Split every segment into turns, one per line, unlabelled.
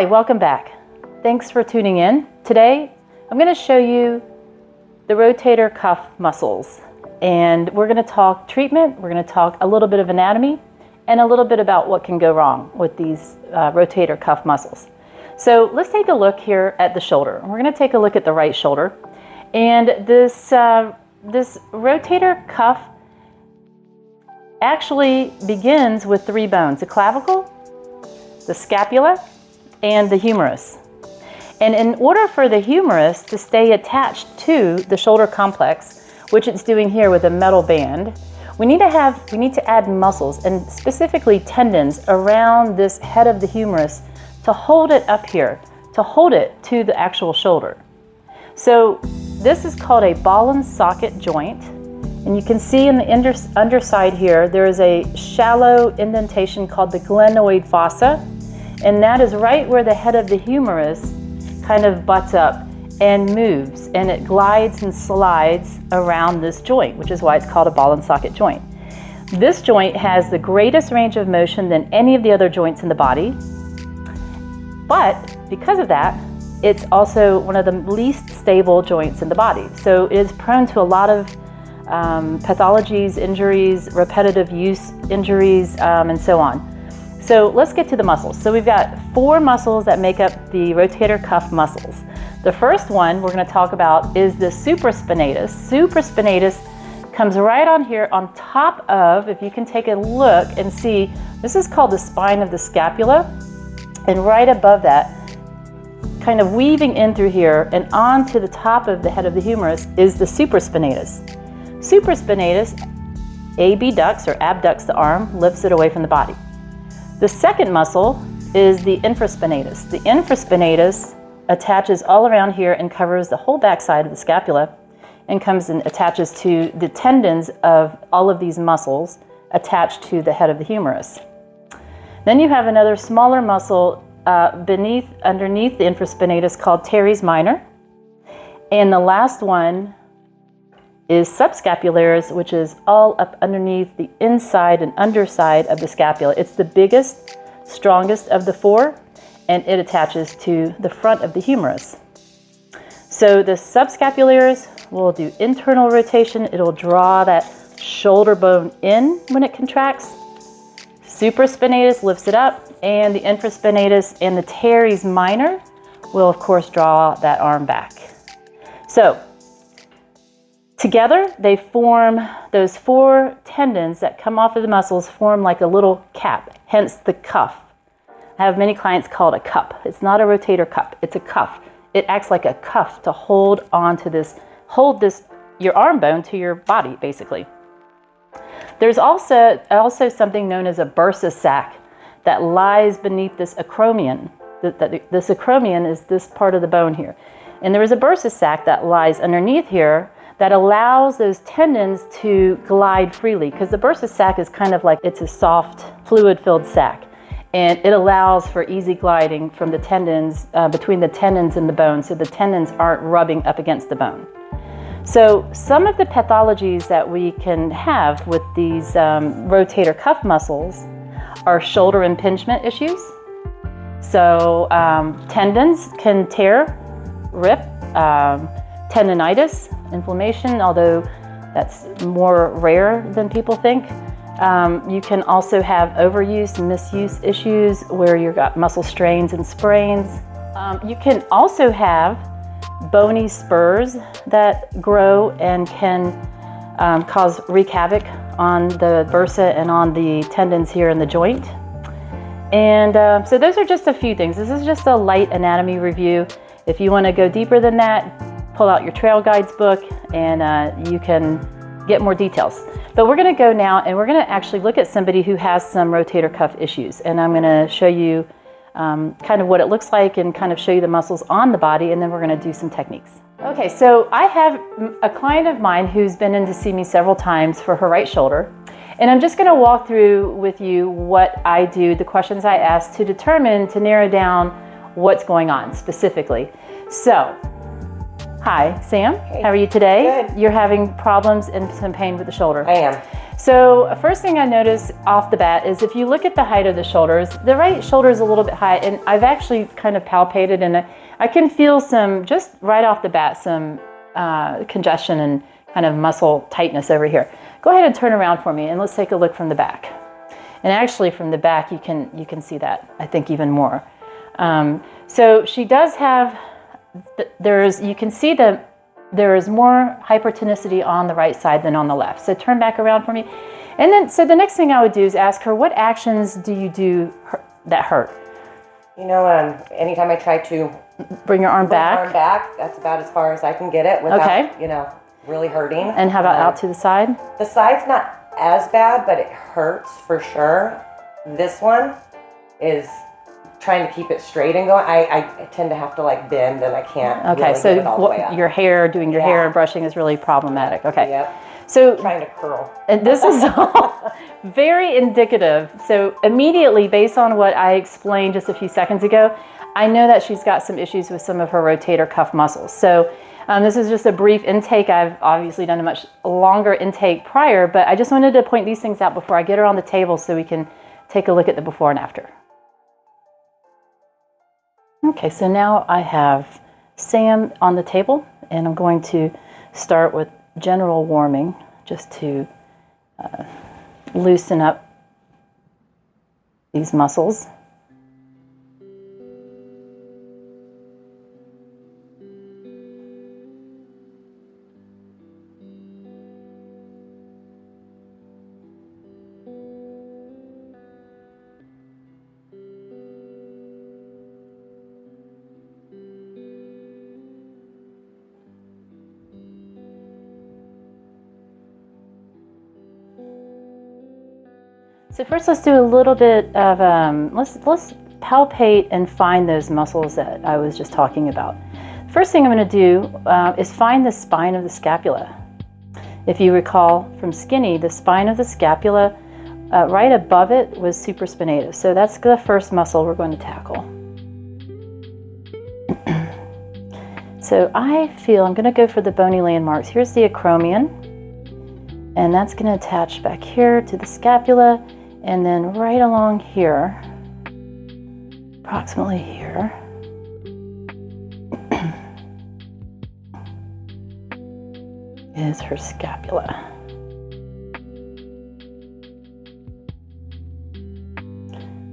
Hi, welcome back. Thanks for tuning in. Today, I'm going to show you the rotator cuff muscles. And we're going to talk treatment, we're going to talk a little bit of anatomy, and a little bit about what can go wrong with these rotator cuff muscles. So let's take a look here at the shoulder. We're going to take a look at the right shoulder. And this rotator cuff actually begins with three bones: the clavicle, the scapula, and the humerus. And in order for the humerus to stay attached to the shoulder complex, which it's doing here with a metal band, we need to add muscles, and specifically tendons, around this head of the humerus to hold it up here, to hold it to the actual shoulder. So this is called a ball and socket joint. And you can see in the underside here, there is a shallow indentation called the glenoid fossa. And that is right where the head of the humerus kind of butts up and moves, and it glides and slides around this joint, which is why it's called a ball and socket joint. This joint has the greatest range of motion than any of the other joints in the body. But because of that, it's also one of the least stable joints in the body. So it is prone to a lot of pathologies, injuries, repetitive use injuries, and so on. So let's get to the muscles. So we've got four muscles that make up the rotator cuff muscles. The first one we're going to talk about is the supraspinatus. Supraspinatus comes right on here on top of, if you can take a look and see, this is called the spine of the scapula. And right above that, kind of weaving in through here and onto the top of the head of the humerus, is the supraspinatus. Supraspinatus abducts or abducts the arm, lifts it away from the body. The second muscle is the infraspinatus. The infraspinatus attaches all around here and covers the whole backside of the scapula, and comes and attaches to the tendons of all of these muscles attached to the head of the humerus. Then you have another smaller muscle underneath the infraspinatus called teres minor. And the last one is subscapularis, which is all up underneath the inside and underside of the scapula. It's the biggest, strongest of the four, and it attaches to the front of the humerus. So the subscapularis will do internal rotation. It'll draw that shoulder bone in when it contracts. Supraspinatus lifts it up, and the infraspinatus and the teres minor will, of course, draw that arm back. So together, they form, those four tendons that come off of the muscles form like a little cap, hence the cuff. I have many clients call it a cup. It's not a rotator cuff, it's a cuff. It acts like a cuff to hold onto this, your arm bone to your body, basically. There's also something known as a bursa sac that lies beneath this acromion. This acromion is this part of the bone here. And there is a bursa sac that lies underneath here that allows those tendons to glide freely, because the bursa sac is kind of like, it's a soft, fluid-filled sac. And it allows for easy gliding from the tendons, between the tendons and the bone, so the tendons aren't rubbing up against the bone. So some of the pathologies that we can have with these rotator cuff muscles are shoulder impingement issues. So tendons can tear, rip, tendinitis, inflammation, although that's more rare than people think. You can also have overuse and misuse issues where you've got muscle strains and sprains. You can also have bony spurs that grow and can wreak havoc on the bursa and on the tendons here in the joint. And so those are just a few things. This is just a light anatomy review. If you want to go deeper than that, pull out your Trail Guides book and you can get more details. But we're going to go now and we're going to actually look at somebody who has some rotator cuff issues. And I'm going to show you kind of what it looks like and kind of show you the muscles on the body, and then we're going to do some techniques. Okay, so I have a client of mine who's been in to see me several times for her right shoulder. And I'm just going to walk through with you what I do, the questions I ask to narrow down what's going on specifically. So, hi, Sam.
Hey.
How are you today?
Good.
You're having problems and some pain with the shoulder.
I am.
So first thing I notice off the bat is if you look at the height of the shoulders, the right shoulder is a little bit high, and I've actually kind of palpated, and I can feel some, just right off the bat, some congestion and kind of muscle tightness over here. Go ahead and turn around for me, and let's take a look from the back. And actually from the back, you can see that, I think, even more. So she does have, you can see that there is more hypertonicity on the right side than on the left. So turn back around for me. And then, so the next thing I would do is ask her, what actions do you do that hurt?
You know, anytime I try to
bring your arm back,
that's about as far as I can get it without, you know, really hurting.
And how about out to the side?
The side's not as bad, but it hurts for sure. This one is trying to keep it straight and going. I tend to have to like bend, and I can't.
Okay,
really
so
get it all the way up.
your hair, doing your hair and brushing is really problematic. Okay.
Yep.
So
trying to curl.
And this is all very indicative. So immediately, based on what I explained just a few seconds ago, I know that she's got some issues with some of her rotator cuff muscles. So this is just a brief intake. I've obviously done a much longer intake prior, but I just wanted to point these things out before I get her on the table so we can take a look at the before and after. Okay, so now I have Sam on the table, and I'm going to start with general warming just to loosen up these muscles. So first, let's do a little bit of let's palpate and find those muscles that I was just talking about. First thing I'm going to do is find the spine of the scapula. If you recall from skinny, the spine of the scapula, right above it was supraspinatus. So that's the first muscle we're going to tackle. So I feel I'm going to go for the bony landmarks. Here's the acromion, and that's going to attach back here to the scapula. And then right along here, approximately here, is her scapula.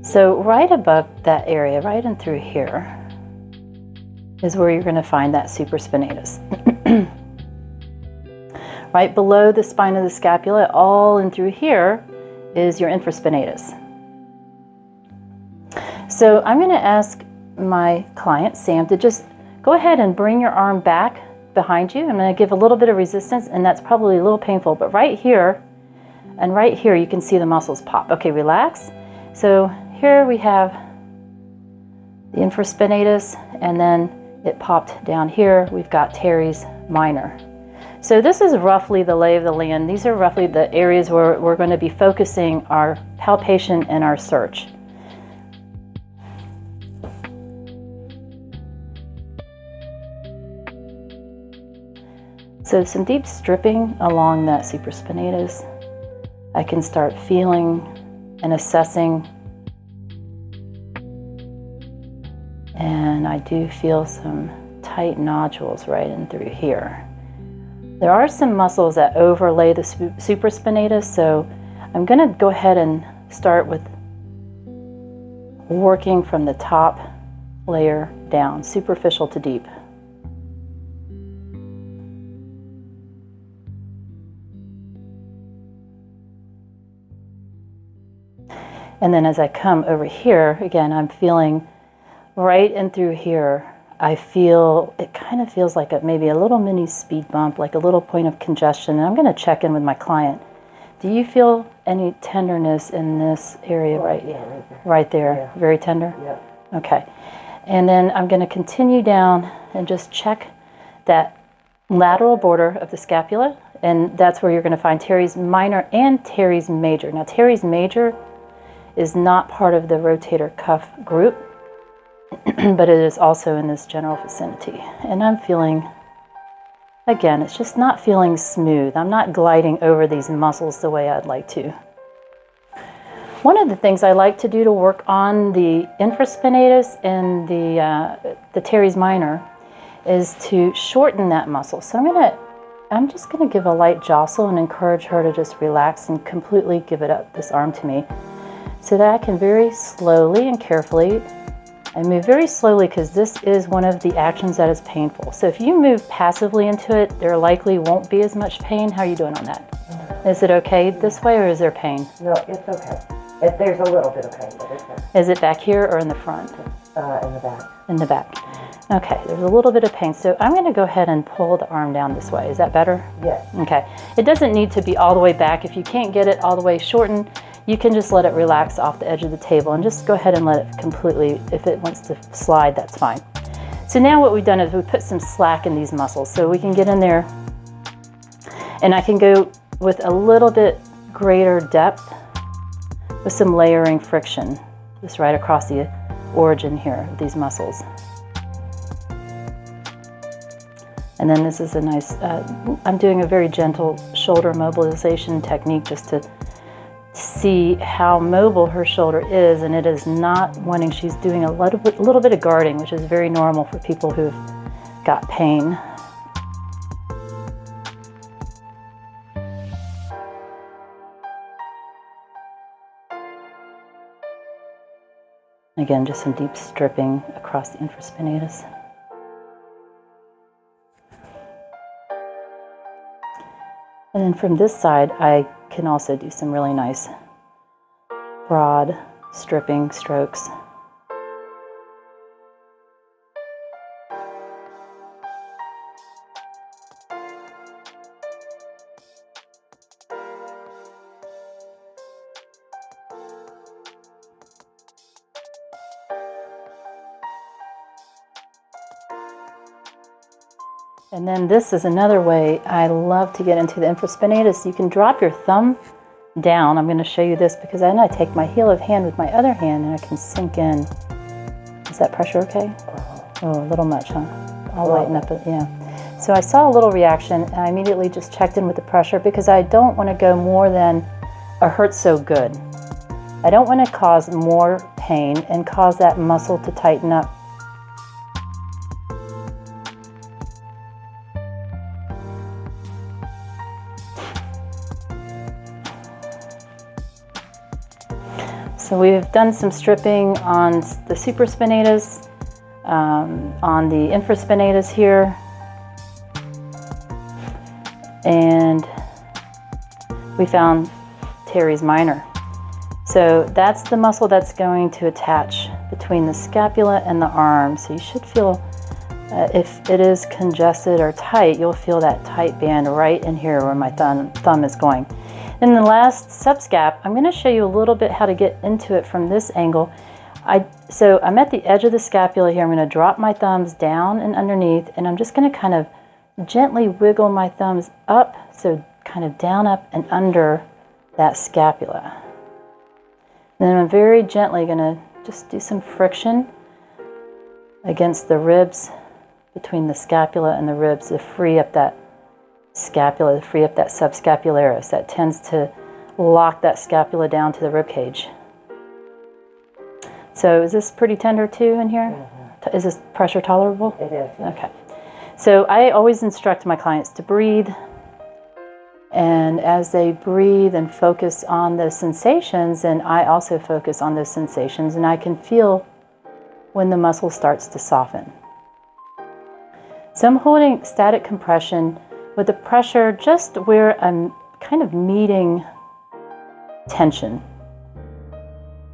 So right above that area, right in through here, is where you're going to find that supraspinatus. Right below the spine of the scapula, all in through here, is your infraspinatus. So I'm going to ask my client, Sam, to just go ahead and bring your arm back behind you. I'm going to give a little bit of resistance, and that's probably a little painful, but right here and right here you can see the muscles pop. Okay, relax. So here we have the infraspinatus, and then it popped down here. We've got teres minor. So this is roughly the lay of the land. These are roughly the areas where we're going to be focusing our palpation and our search. So some deep stripping along that supraspinatus. I can start feeling and assessing. And I do feel some tight nodules right in through here. There are some muscles that overlay the supraspinatus, so I'm going to go ahead and start with working from the top layer down, superficial to deep. And then as I come over here, again, I'm feeling right in through here. I feel, it kind of feels like maybe a little mini speed bump, like a little point of congestion. And I'm going to check in with my client. Do you feel any tenderness in this area right there? Yeah. Very tender? Yeah. Okay. And then I'm going to continue down and just check that lateral border of the scapula. And that's where you're going to find teres minor and teres major. Now, teres major is not part of the rotator cuff group, but it is also in this general vicinity. And I'm feeling Again, it's just not feeling smooth. I'm not gliding over these muscles the way I'd like to. One of the things I like to do to work on the infraspinatus and the teres minor is to shorten that muscle. So I'm just gonna give a light jostle and encourage her to just relax and completely give it up, this arm to me, so that I can very slowly and carefully, I move very slowly because this is one of the actions that is painful. So if you move passively into it, there likely won't be as much pain. How are you doing on that? Is it okay this way, or is there pain?
No, it's okay. There's a little bit of pain, but it's okay.
Is it back here or in the front?
In the back.
In the back. Okay, there's a little bit of pain. So I'm going to go ahead and pull the arm down this way. Is that better?
Yes.
Okay. It doesn't need to be all the way back. If you can't get it all the way shortened, you can just let it relax off the edge of the table and just go ahead and let it completely, if it wants to slide, that's fine. So now what we've done is we put some slack in these muscles so we can get in there, and I can go with a little bit greater depth with some layering friction, just right across the origin here of these muscles. And then this is a nice, I'm doing a very gentle shoulder mobilization technique just to see how mobile her shoulder is, and it is not wanting, she's doing a little bit of guarding, which is very normal for people who've got pain. Again, just some deep stripping across the infraspinatus. And then from this side, I can also do some really nice broad stripping strokes. And then this is another way I love to get into the infraspinatus. You can drop your thumb down. I'm going to show you this because then I take my heel of hand with my other hand and I can sink in. Is that pressure okay? Oh, a little much, huh? I'll lighten up it, yeah. So I saw a little reaction and I immediately just checked in with the pressure because I don't want to go more than a hurt so good. I don't want to cause more pain and cause that muscle to tighten up. So we've done some stripping on the supraspinatus, on the infraspinatus here, and we found teres minor. So that's the muscle that's going to attach between the scapula and the arm. So you should feel, if it is congested or tight, you'll feel that tight band right in here where my thumb is going. In the last subscap, I'm going to show you a little bit how to get into it from this angle. So I'm at the edge of the scapula here. I'm going to drop my thumbs down and underneath, and I'm just going to kind of gently wiggle my thumbs up, so kind of down, up, and under that scapula. And then I'm very gently going to just do some friction against the ribs, between the scapula and the ribs, to free up that scapula, to free up that subscapularis. That tends to lock that scapula down to the rib cage. So is this pretty tender too in here? Mm-hmm. Is this pressure tolerable?
It is.
Okay. So I always instruct my clients to breathe, and as they breathe and focus on those sensations, and I also focus on those sensations, and I can feel when the muscle starts to soften. So I'm holding static compression with the pressure just where I'm kind of meeting tension.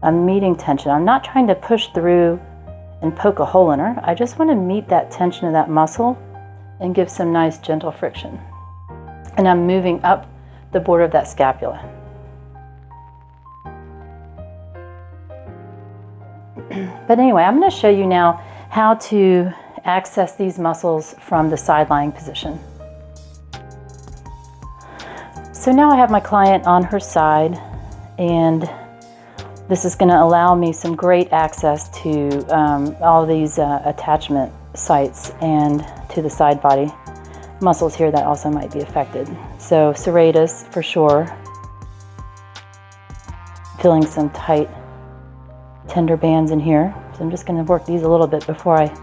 I'm meeting tension. I'm not trying to push through and poke a hole in her. I just want to meet that tension of that muscle and give some nice gentle friction. And I'm moving up the border of that scapula. But anyway, I'm going to show you now how to access these muscles from the side lying position. So now I have my client on her side, and this is going to allow me some great access to all these attachment sites and to the side body. muscles here that also might be affected. So serratus for sure. Feeling some tight, tender bands in here. So I'm just going to work these a little bit before I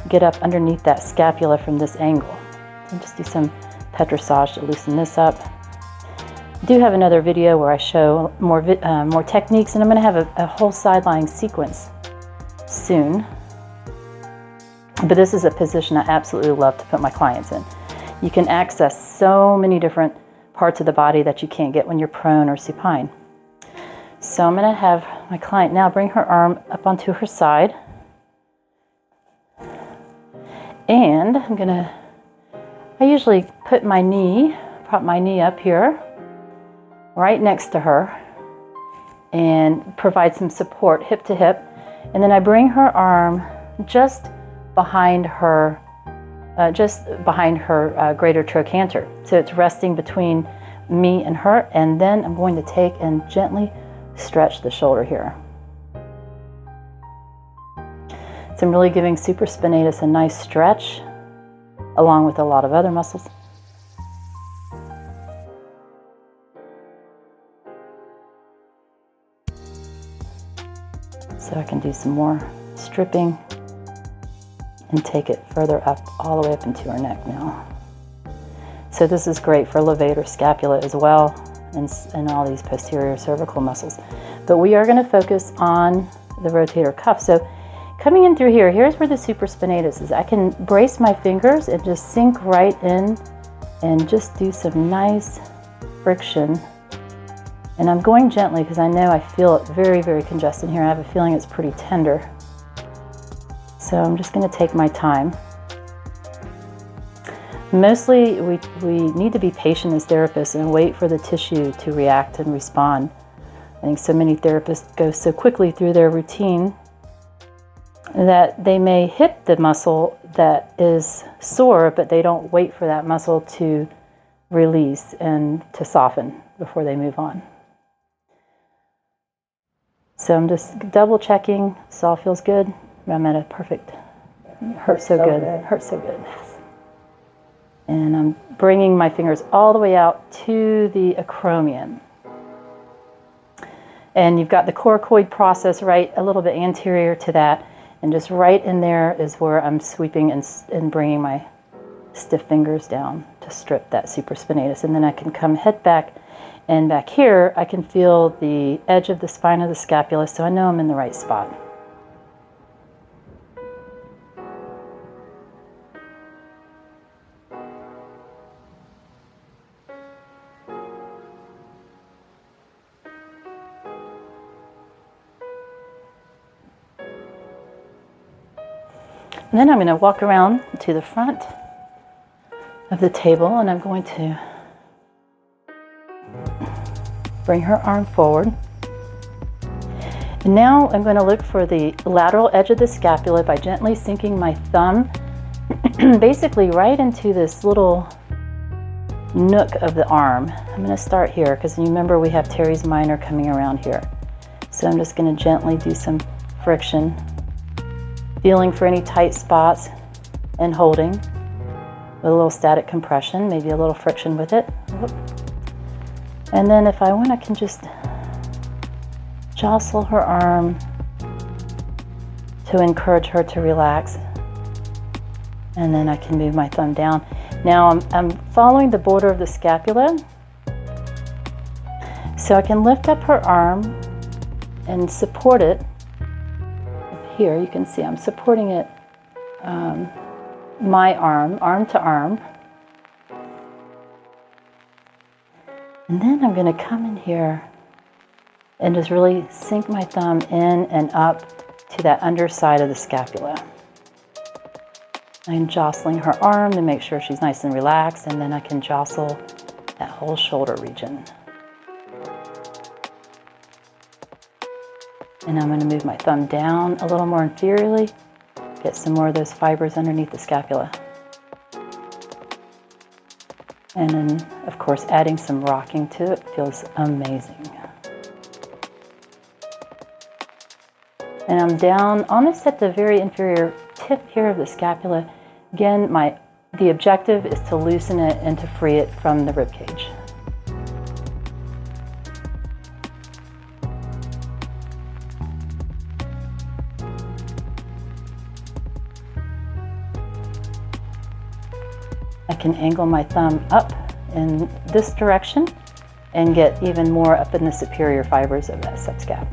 get up underneath that scapula from this angle. So just do some petrissage to loosen this up. I do have another video where I show more techniques, and I'm going to have a whole side-lying sequence soon. But this is a position I absolutely love to put my clients in. You can access so many different parts of the body that you can't get when you're prone or supine. So I'm going to have my client now bring her arm up onto her side. And I usually put my knee, prop my knee up here, right next to her, and provide some support hip to hip. And then I bring her arm just behind her greater trochanter. So it's resting between me and her, and then I'm going to take and gently stretch the shoulder here. So I'm really giving supraspinatus a nice stretch, along with a lot of other muscles. So I can do some more stripping and take it further up, all the way up into her neck now. So this is great for levator scapula as well, and all these posterior cervical muscles. But we are going to focus on the rotator cuff. So coming in through here, here's where the supraspinatus is. I can brace my fingers and just sink right in and just do some nice friction. And I'm going gently because I know I feel it very, very congested here. I have a feeling it's pretty tender. So I'm just going to take my time. Mostly we need to be patient as therapists and wait for the tissue to react and respond. I think so many therapists go so quickly through their routine that they may hit the muscle that is sore, but they don't wait for that muscle to release and to soften before they move on. So I'm just double checking. This all feels good. I'm at a perfect, hurts so good, hurts so good. And I'm bringing my fingers all the way out to the acromion. And you've got the coracoid process right a little bit anterior to that. And just right in there is where I'm sweeping and bringing my stiff fingers down to strip that supraspinatus. And then I can come head back, and back here I can feel the edge of the spine of the scapula, so I know I'm in the right spot. And then I'm going to walk around to the front of the table, and I'm going to bring her arm forward. And now I'm going to look for the lateral edge of the scapula by gently sinking my thumb basically right into this little nook of the arm. I'm going to start here because you remember we have teres minor coming around here. So I'm just going to gently do some friction, feeling for any tight spots and holding with a little static compression, maybe a little friction with it. And then if I want, I can just jostle her arm to encourage her to relax. And then I can move my thumb down. Now I'm following the border of the scapula. So I can lift up her arm and support it. Here you can see I'm supporting it, my arm to arm. And then I'm going to come in here and just really sink my thumb in and up to that underside of the scapula. I'm jostling her arm to make sure she's nice and relaxed, and then I can jostle that whole shoulder region. And I'm going to move my thumb down a little more inferiorly, get some more of those fibers underneath the scapula. And then, of course, adding some rocking to it feels amazing. And I'm down almost at the very inferior tip here of the scapula. Again, my The objective is to loosen it and to free it from the rib cage. I can angle my thumb up in this direction and get even more up in the superior fibers of that subscap.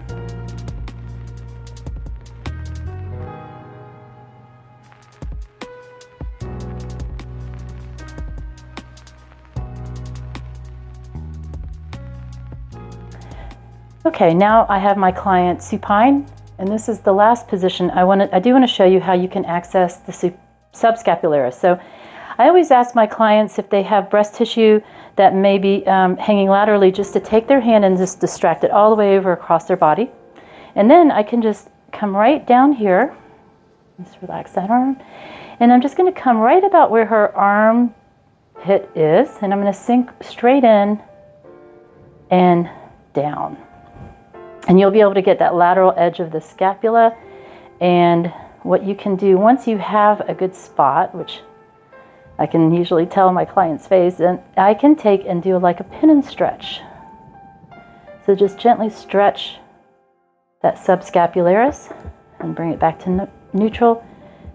Okay, now I have my client supine, and this is the last position. I do want to show you how you can access the subscapularis. So I always ask my clients if they have breast tissue that may be hanging laterally, just to take their hand and just distract it all the way over across their body. And then I can just come right down here, just relax that arm, and I'm just going to come right about where her armpit is, and I'm going to sink straight in and down. And you'll be able to get that lateral edge of the scapula. And what you can do once you have a good spot, which I can usually tell my client's face, and I can take and do like a pin and stretch. So just gently stretch that subscapularis and bring it back to neutral.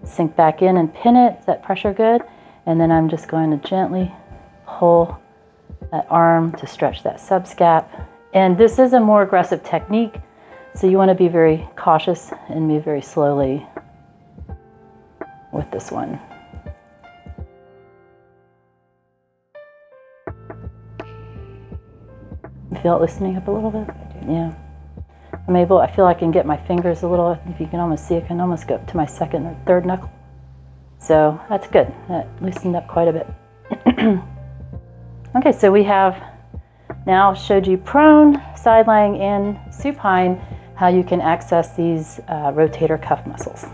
Sink back in and pin it. Is that pressure good? And then I'm just going to gently pull that arm to stretch that subscap. And this is a more aggressive technique, so you want to be very cautious and move very slowly with this one. You feel it loosening up a little bit? Yeah. I feel I can get my fingers a little, if you can almost see, I can almost go up to my second or third knuckle. So that's good. That loosened up quite a bit. Okay, so we have now showed you prone, side lying, and supine, how you can access these rotator cuff muscles.